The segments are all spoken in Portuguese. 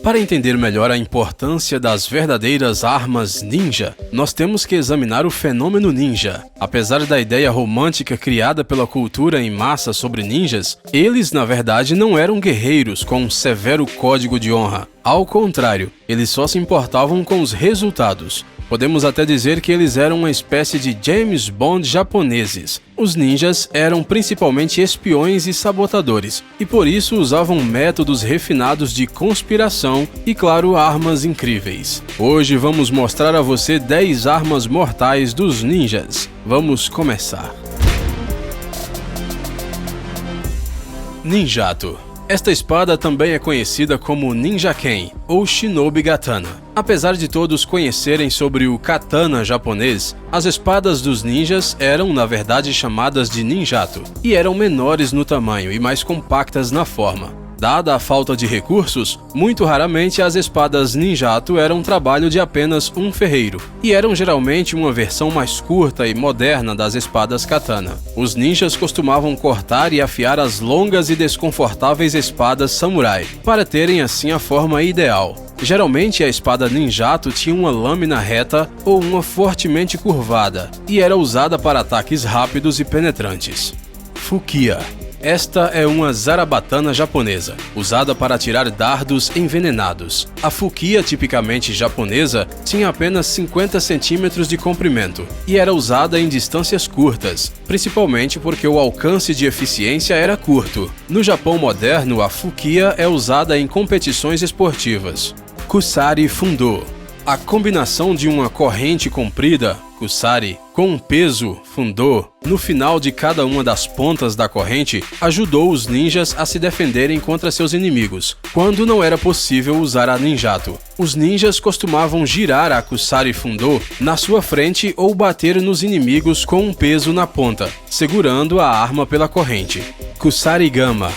Para entender melhor a importância das verdadeiras armas ninja, nós temos que examinar o fenômeno ninja. Apesar da ideia romântica criada pela cultura em massa sobre ninjas, eles, na verdade, não eram guerreiros com um severo código de honra. Ao contrário, eles só se importavam com os resultados. Podemos até dizer que eles eram uma espécie de James Bond japoneses. Os ninjas eram principalmente espiões e sabotadores, e por isso usavam métodos refinados de conspiração e, claro, armas incríveis. Hoje vamos mostrar a você 10 armas mortais dos ninjas. Vamos começar. Ninjato. Esta espada também é conhecida como Ninjaken ou Shinobi Katana. Apesar de todos conhecerem sobre o katana japonês, as espadas dos ninjas eram, na verdade, chamadas de ninjato, e eram menores no tamanho e mais compactas na forma. Dada a falta de recursos, muito raramente as espadas ninjato eram trabalho de apenas um ferreiro, e eram geralmente uma versão mais curta e moderna das espadas katana. Os ninjas costumavam cortar e afiar as longas e desconfortáveis espadas samurai, para terem assim a forma ideal. Geralmente a espada ninjato tinha uma lâmina reta ou uma fortemente curvada, e era usada para ataques rápidos e penetrantes. Fukiya. Esta é uma zarabatana japonesa, usada para atirar dardos envenenados. A fukiya tipicamente japonesa tinha apenas 50 centímetros de comprimento e era usada em distâncias curtas, principalmente porque o alcance de eficiência era curto. No Japão moderno, a fukiya é usada em competições esportivas. Kusari Fundo. A combinação de uma corrente comprida, kusari, com um peso, fundo, no final de cada uma das pontas da corrente, ajudou os ninjas a se defenderem contra seus inimigos, quando não era possível usar a ninjato. Os ninjas costumavam girar a kusari fundo na sua frente ou bater nos inimigos com um peso na ponta, segurando a arma pela corrente. Kusarigama.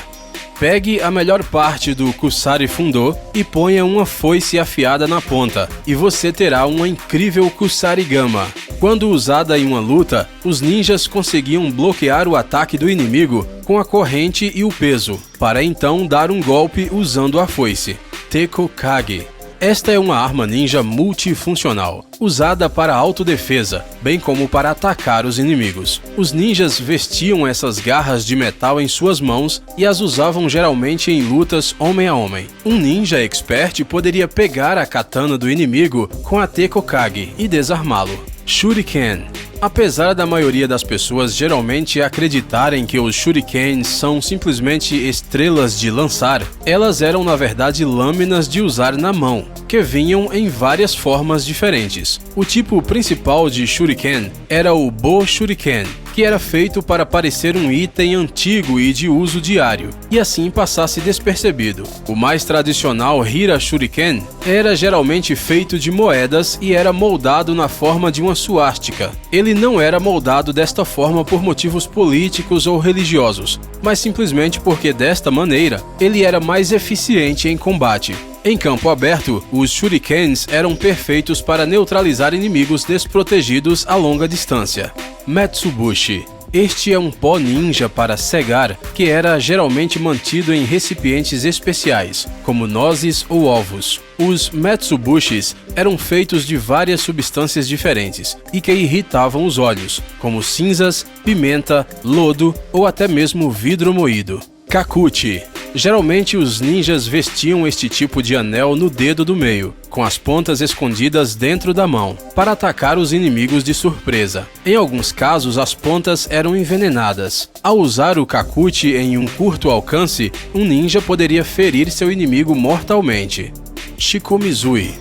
Pegue a melhor parte do kusari fundo e ponha uma foice afiada na ponta, e você terá uma incrível kusarigama. Quando usada em uma luta, os ninjas conseguiam bloquear o ataque do inimigo com a corrente e o peso, para então dar um golpe usando a foice. Tekokage. Esta é uma arma ninja multifuncional, usada para autodefesa, bem como para atacar os inimigos. Os ninjas vestiam essas garras de metal em suas mãos e as usavam geralmente em lutas homem a homem. Um ninja expert poderia pegar a katana do inimigo com a Tekokage e desarmá-lo. Shuriken. Apesar da maioria das pessoas geralmente acreditarem que os shurikens são simplesmente estrelas de lançar, elas eram na verdade lâminas de usar na mão, que vinham em várias formas diferentes. O tipo principal de shuriken era o Bo Shuriken, que era feito para parecer um item antigo e de uso diário, e assim passasse despercebido. O mais tradicional Hira Shuriken era geralmente feito de moedas e era moldado na forma de uma suástica. Ele não era moldado desta forma por motivos políticos ou religiosos, mas simplesmente porque desta maneira ele era mais eficiente em combate. Em campo aberto, os shurikens eram perfeitos para neutralizar inimigos desprotegidos a longa distância. Metsubushi. Este é um pó ninja para cegar que era geralmente mantido em recipientes especiais, como nozes ou ovos. Os Metsubushis eram feitos de várias substâncias diferentes e que irritavam os olhos, como cinzas, pimenta, lodo ou até mesmo vidro moído. Kakuchi. Geralmente os ninjas vestiam este tipo de anel no dedo do meio, com as pontas escondidas dentro da mão, para atacar os inimigos de surpresa. Em alguns casos, as pontas eram envenenadas. Ao usar o kakuchi em um curto alcance, um ninja poderia ferir seu inimigo mortalmente. Shikomizui.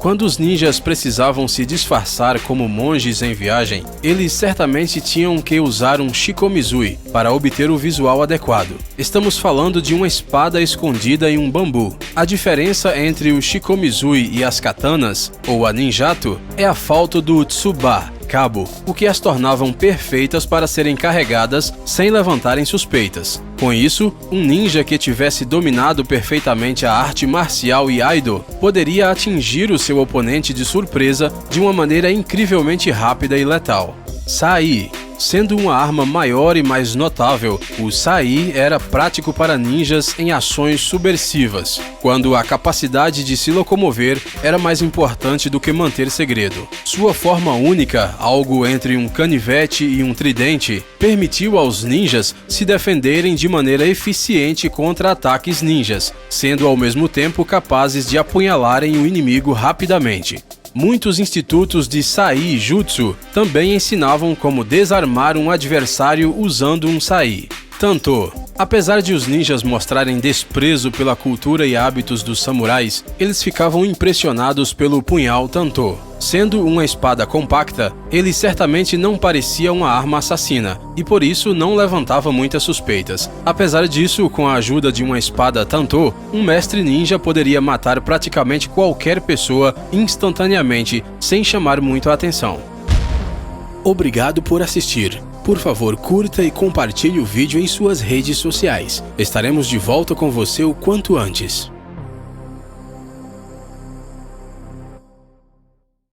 Quando os ninjas precisavam se disfarçar como monges em viagem, eles certamente tinham que usar um shikomizui para obter o visual adequado. Estamos falando de uma espada escondida em um bambu. A diferença entre o shikomizui e as katanas, ou a ninjato, é a falta do tsuba, cabo, o que as tornavam perfeitas para serem carregadas sem levantarem suspeitas. Com isso, um ninja que tivesse dominado perfeitamente a arte marcial e Aido poderia atingir o seu oponente de surpresa de uma maneira incrivelmente rápida e letal. Sai. Sendo uma arma maior e mais notável, o Sai era prático para ninjas em ações subversivas, quando a capacidade de se locomover era mais importante do que manter segredo. Sua forma única, algo entre um canivete e um tridente, permitiu aos ninjas se defenderem de maneira eficiente contra ataques ninjas, sendo ao mesmo tempo capazes de apunhalarem o inimigo rapidamente. Muitos institutos de Sai Jutsu também ensinavam como desarmar um adversário usando um Sai. Tanto. Apesar de os ninjas mostrarem desprezo pela cultura e hábitos dos samurais, eles ficavam impressionados pelo punhal Tanto. Sendo uma espada compacta, ele certamente não parecia uma arma assassina, e por isso não levantava muitas suspeitas. Apesar disso, com a ajuda de uma espada Tanto, um mestre ninja poderia matar praticamente qualquer pessoa instantaneamente, sem chamar muito a atenção. Obrigado por assistir. Por favor, curta e compartilhe o vídeo em suas redes sociais. Estaremos de volta com você o quanto antes.